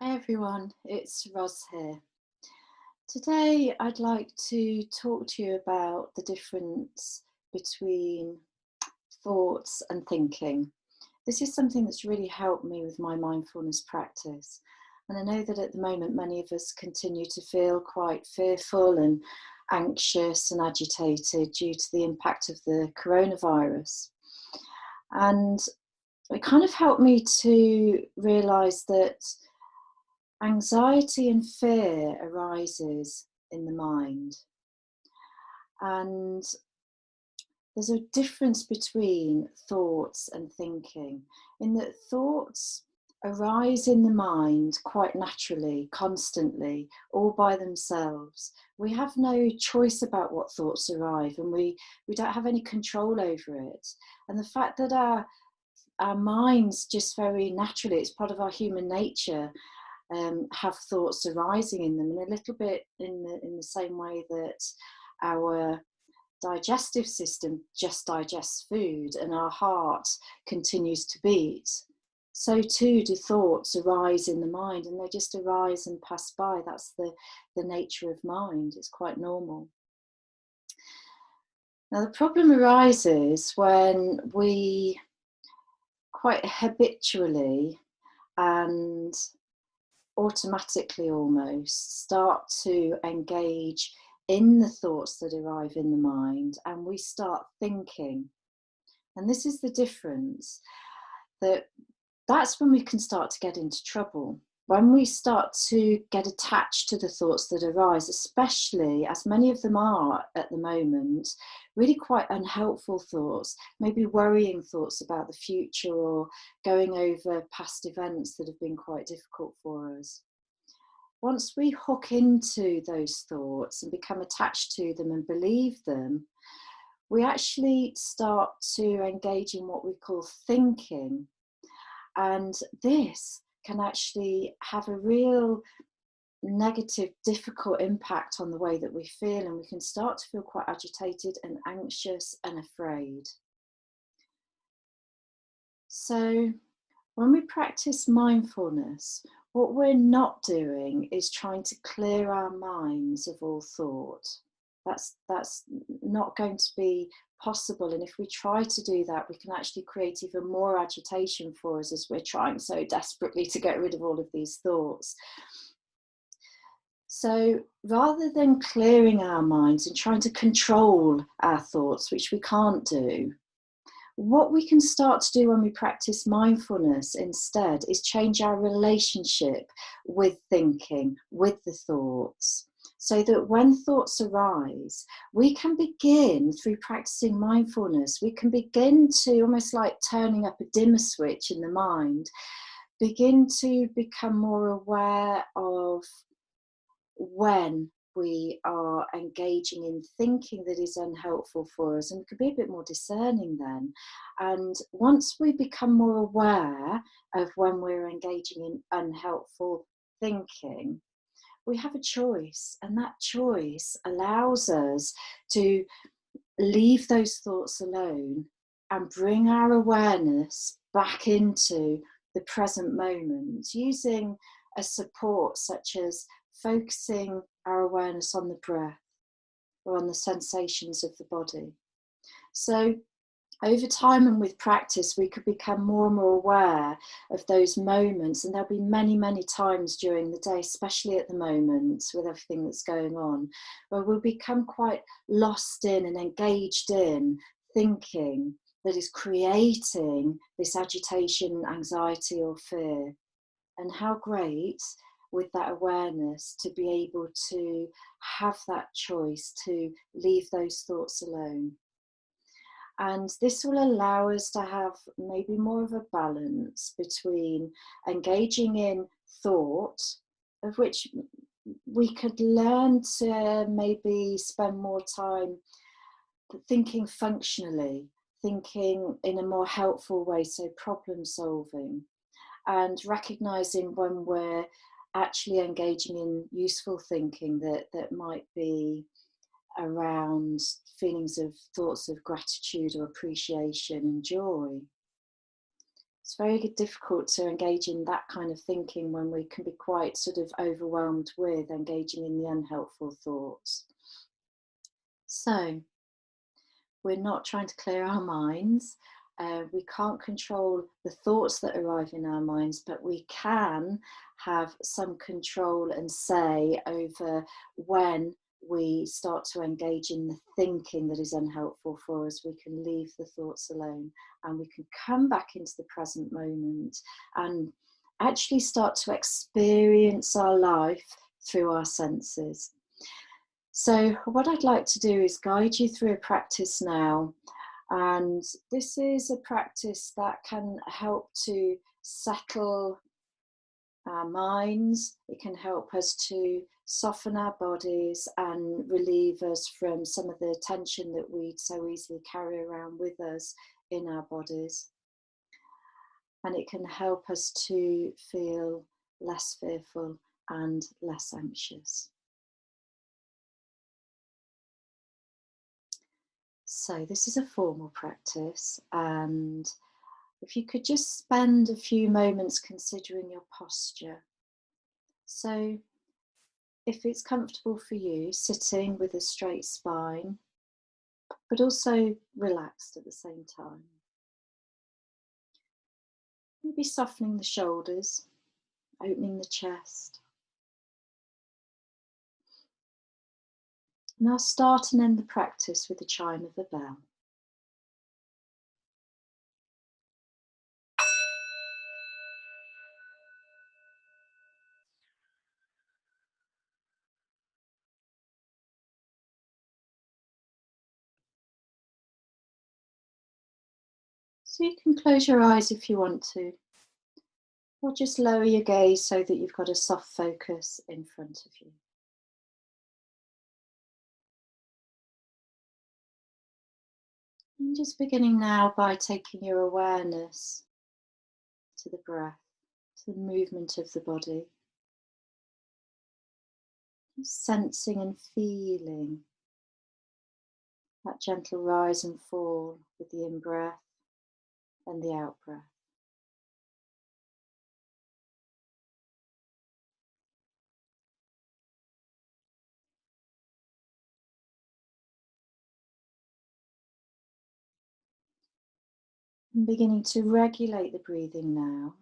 Hey everyone, it's Roz here. Today I'd like to talk to you about the difference between thoughts and thinking. This is something that's really helped me with my mindfulness practice. And I know that at the moment many of us continue to feel quite fearful and anxious and agitated due to the impact of the coronavirus. And it kind of helped me to realise that anxiety and fear arises in the mind, and there's a difference between thoughts and thinking, in that thoughts arise in the mind quite naturally, constantly, all by themselves. We have no choice about what thoughts arrive, and we don't have any control over it. And the fact that our minds just very naturally, it's part of our human nature, have thoughts arising in them, and a little bit in the same way that our digestive system just digests food and our heart continues to beat, so too do thoughts arise in the mind, and they just arise and pass by. That's the nature of mind. It's quite normal. Now the problem arises when we quite habitually and automatically almost start to engage in the thoughts that arrive in the mind, and we start thinking. And this is the difference, that's when we can start to get into trouble. When we start to get attached to the thoughts that arise, especially as many of them are at the moment, really quite unhelpful thoughts, maybe worrying thoughts about the future or going over past events that have been quite difficult for us. Once we hook into those thoughts and become attached to them and believe them, we actually start to engage in what we call thinking. And this can actually have a real negative, difficult impact on the way that we feel, and we can start to feel quite agitated and anxious and afraid. So when we practice mindfulness, what we're not doing is trying to clear our minds of all thought. That's not going to be possible, and if we try to do that, we can actually create even more agitation for us, as we're trying so desperately to get rid of all of these thoughts. So rather than clearing our minds and trying to control our thoughts, which we can't do, what we can start to do when we practice mindfulness instead is change our relationship with thinking, with the thoughts, so that when thoughts arise, we can begin, through practicing mindfulness, we can begin to, almost like turning up a dimmer switch in the mind, begin to become more aware of when we are engaging in thinking that is unhelpful for us, and we can be a bit more discerning then. And once we become more aware of when we're engaging in unhelpful thinking, we have a choice, and that choice allows us to leave those thoughts alone and bring our awareness back into the present moment, using a support such as focusing our awareness on the breath or on the sensations of the body. So over time and with practice, we could become more and more aware of those moments, and there'll be many, many times during the day, especially at the moment with everything that's going on, where we'll become quite lost in and engaged in thinking that is creating this agitation, anxiety or fear. And how great, with that awareness, to be able to have that choice to leave those thoughts alone. And this will allow us to have maybe more of a balance between engaging in thought, of which we could learn to maybe spend more time thinking functionally, thinking in a more helpful way, so problem solving, and recognizing when we're actually engaging in useful thinking that might be around feelings of thoughts of gratitude or appreciation and joy. It's very difficult to engage in that kind of thinking when we can be quite sort of overwhelmed with engaging in the unhelpful thoughts. So, we're not trying to clear our minds. We can't control the thoughts that arrive in our minds, but we can have some control and say over when we start to engage in the thinking that is unhelpful for us. We can leave the thoughts alone and we can come back into the present moment and actually start to experience our life through our senses. So what I'd like to do is guide you through a practice now. And this is a practice that can help to settle our minds. It can help us to soften our bodies and relieve us from some of the tension that we so easily carry around with us in our bodies. And it can help us to feel less fearful and less anxious. So this is a formal practice, and if you could just spend a few moments considering your posture. So if it's comfortable for you, sitting with a straight spine, but also relaxed at the same time. Maybe softening the shoulders, opening the chest. And I'll start and end the practice with the chime of a bell. So you can close your eyes if you want to, or just lower your gaze so that you've got a soft focus in front of you. And just beginning now by taking your awareness to the breath, to the movement of the body. Just sensing and feeling that gentle rise and fall with the in-breath and the out-breath. And beginning to regulate the breathing now.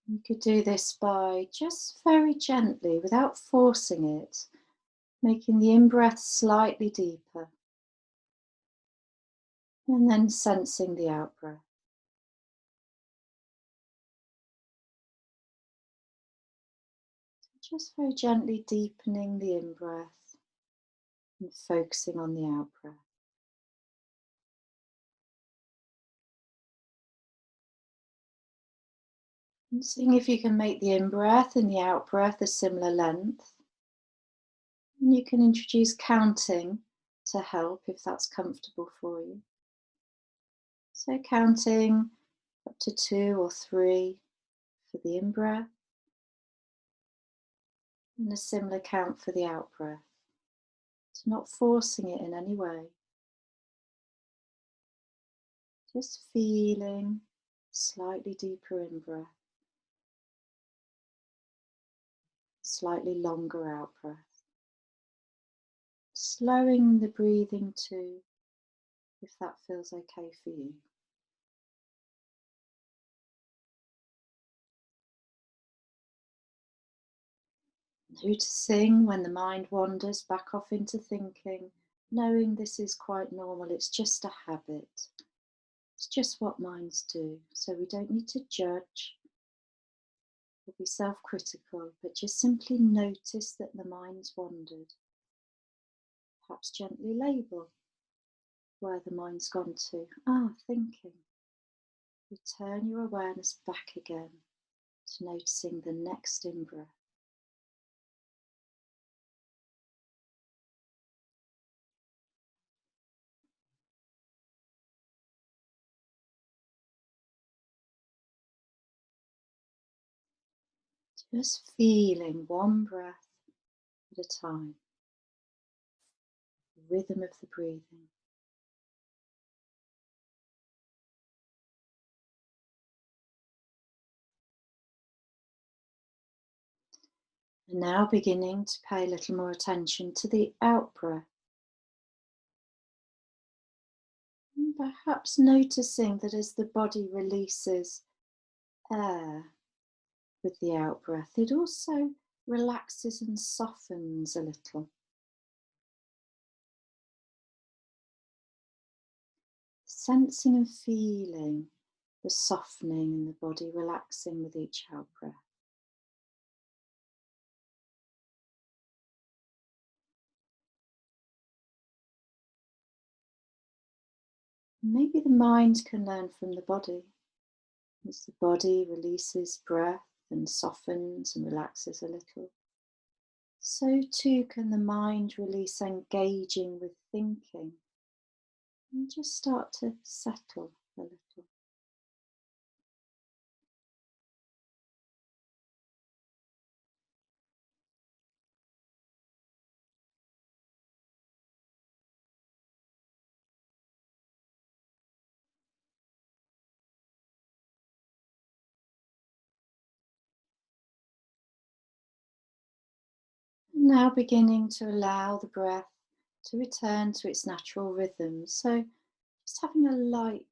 You could do this by just very gently, without forcing it, making the in-breath slightly deeper, and then sensing the out-breath. Just very gently deepening the in-breath and focusing on the out-breath. And seeing if you can make the in-breath and the out-breath a similar length. And you can introduce counting to help if that's comfortable for you. So counting up to 2 or 3 for the in-breath and a similar count for the out-breath. So not forcing it in any way. Just feeling slightly deeper in-breath, slightly longer out-breath. Slowing the breathing too, if that feels okay for you. Noticing when the mind wanders back off into thinking, knowing this is quite normal, it's just a habit. It's just what minds do, so we don't need to judge or be self-critical, but just simply notice that the mind's wandered. Perhaps gently label where the mind's gone to. Thinking. Return your awareness back again to noticing the next in-breath. Just feeling one breath at a time, the rhythm of the breathing. And now beginning to pay a little more attention to the out breath. And perhaps noticing that as the body releases air with the out breath, it also relaxes and softens a little. Sensing and feeling the softening in the body, relaxing with each out breath. Maybe the mind can learn from the body. As the body releases breath and softens and relaxes a little, so too can the mind release engaging with thinking and just start to settle a little. Now beginning to allow the breath to return to its natural rhythm. So just having a light,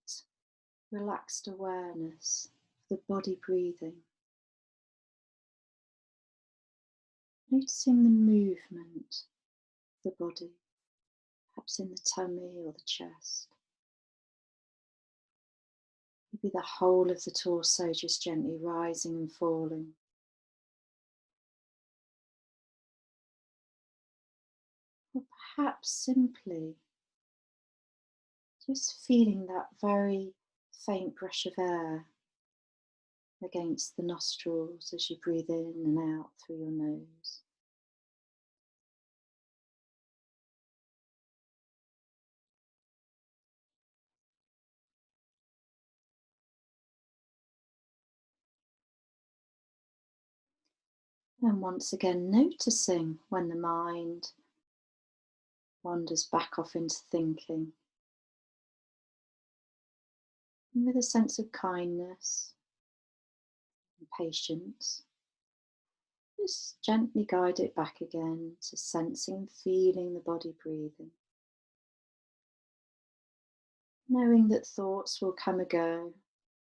relaxed awareness of the body breathing. Noticing the movement of the body, perhaps in the tummy or the chest. Maybe the whole of the torso just gently rising and falling. Or perhaps simply just feeling that very faint brush of air against the nostrils as you breathe in and out through your nose. And once again, noticing when the mind wanders back off into thinking. And with a sense of kindness and patience, just gently guide it back again to sensing and feeling the body breathing. Knowing that thoughts will come and go,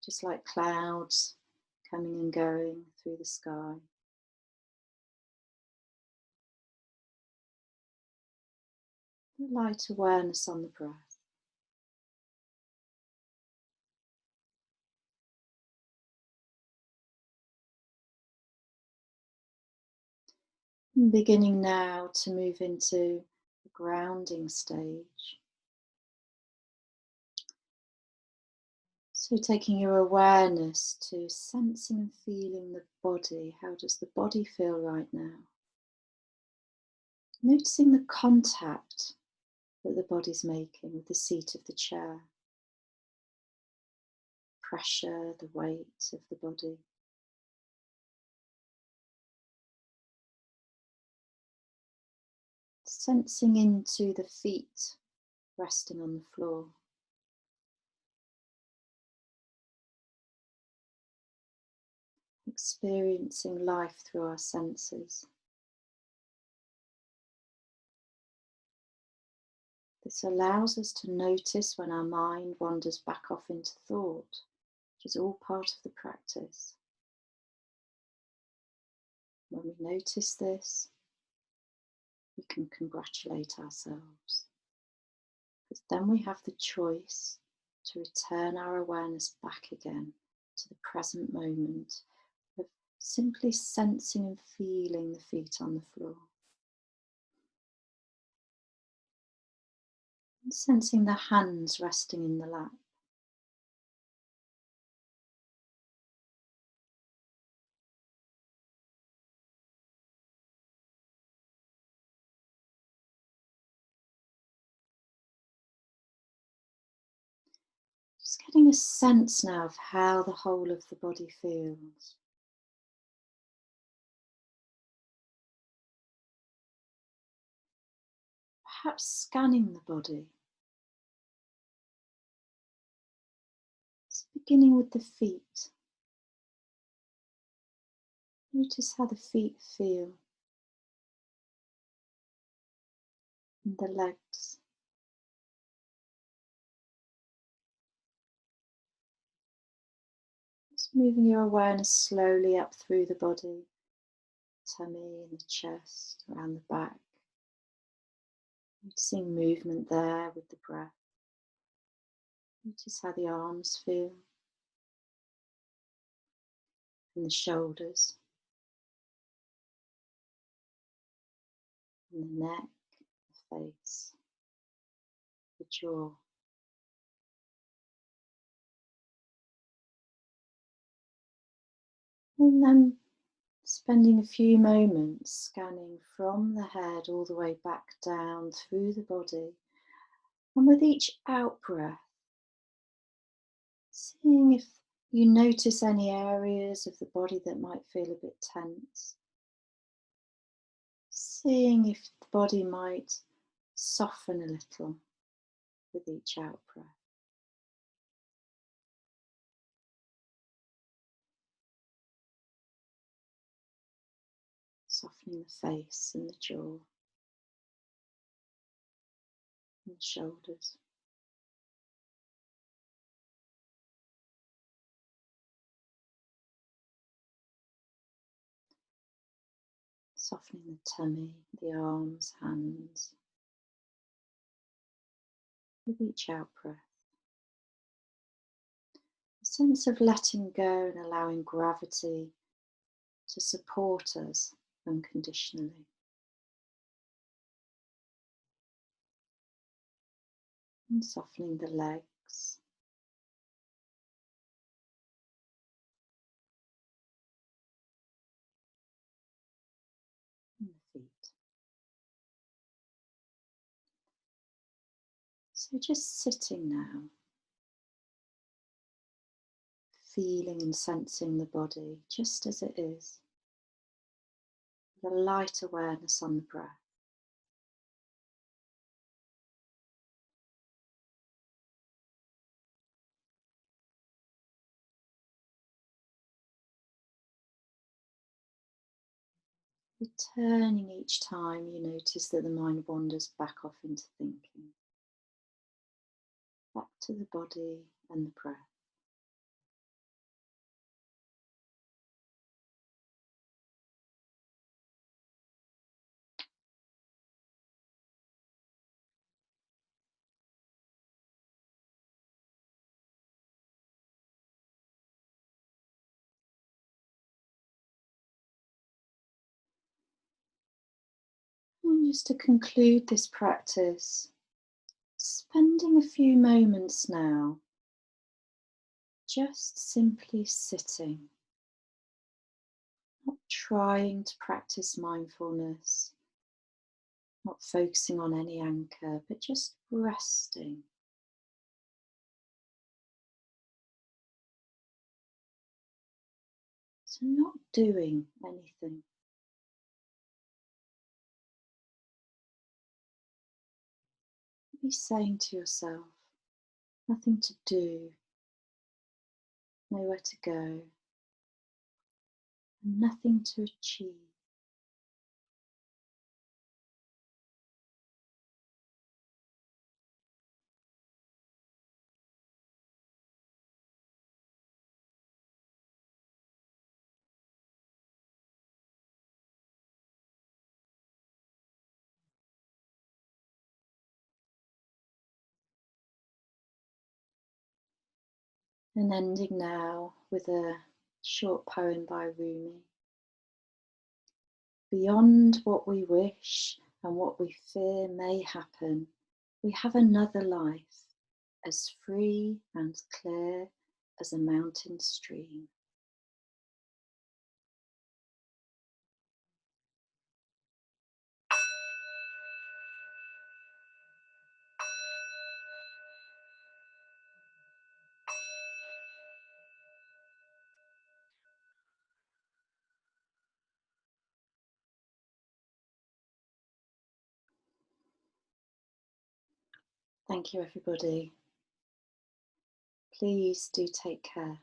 just like clouds coming and going through the sky. Light awareness on the breath. And beginning now to move into the grounding stage. So taking your awareness to sensing and feeling the body. How does the body feel right now? Noticing the contact that the body's making with the seat of the chair. Pressure, the weight of the body. Sensing into the feet resting on the floor. Experiencing life through our senses. This allows us to notice when our mind wanders back off into thought, which is all part of the practice. When we notice this, we can congratulate ourselves, because then we have the choice to return our awareness back again to the present moment of simply sensing and feeling the feet on the floor. And sensing the hands resting in the lap. Just getting a sense now of how the whole of the body feels. Perhaps scanning the body. Just beginning with the feet. Notice how the feet feel. and the legs. Just moving your awareness slowly up through the body, tummy and the chest, around the back. Noticing movement there with the breath. Notice how the arms feel and the shoulders and the neck, the face, the jaw. And then spending a few moments scanning from the head all the way back down through the body. And with each out breath, seeing if you notice any areas of the body that might feel a bit tense. Seeing if the body might soften a little with each out breath. Softening the face and the jaw and the shoulders. Softening the tummy, the arms, hands with each out breath. A sense of letting go and allowing gravity to support us unconditionally. And softening the legs, and the feet. So just sitting now, feeling and sensing the body just as it is, with a light awareness on the breath. Returning each time you notice that the mind wanders back off into thinking. Back to the body and the breath. And just to conclude this practice, spending a few moments now just simply sitting, not trying to practice mindfulness, not focusing on any anchor, but just resting. So not doing anything. Be saying to yourself, nothing to do, nowhere to go, and nothing to achieve. And ending now with a short poem by Rumi. Beyond what we wish and what we fear may happen, we have another life, as free and clear as a mountain stream. Thank you, everybody. Please do take care.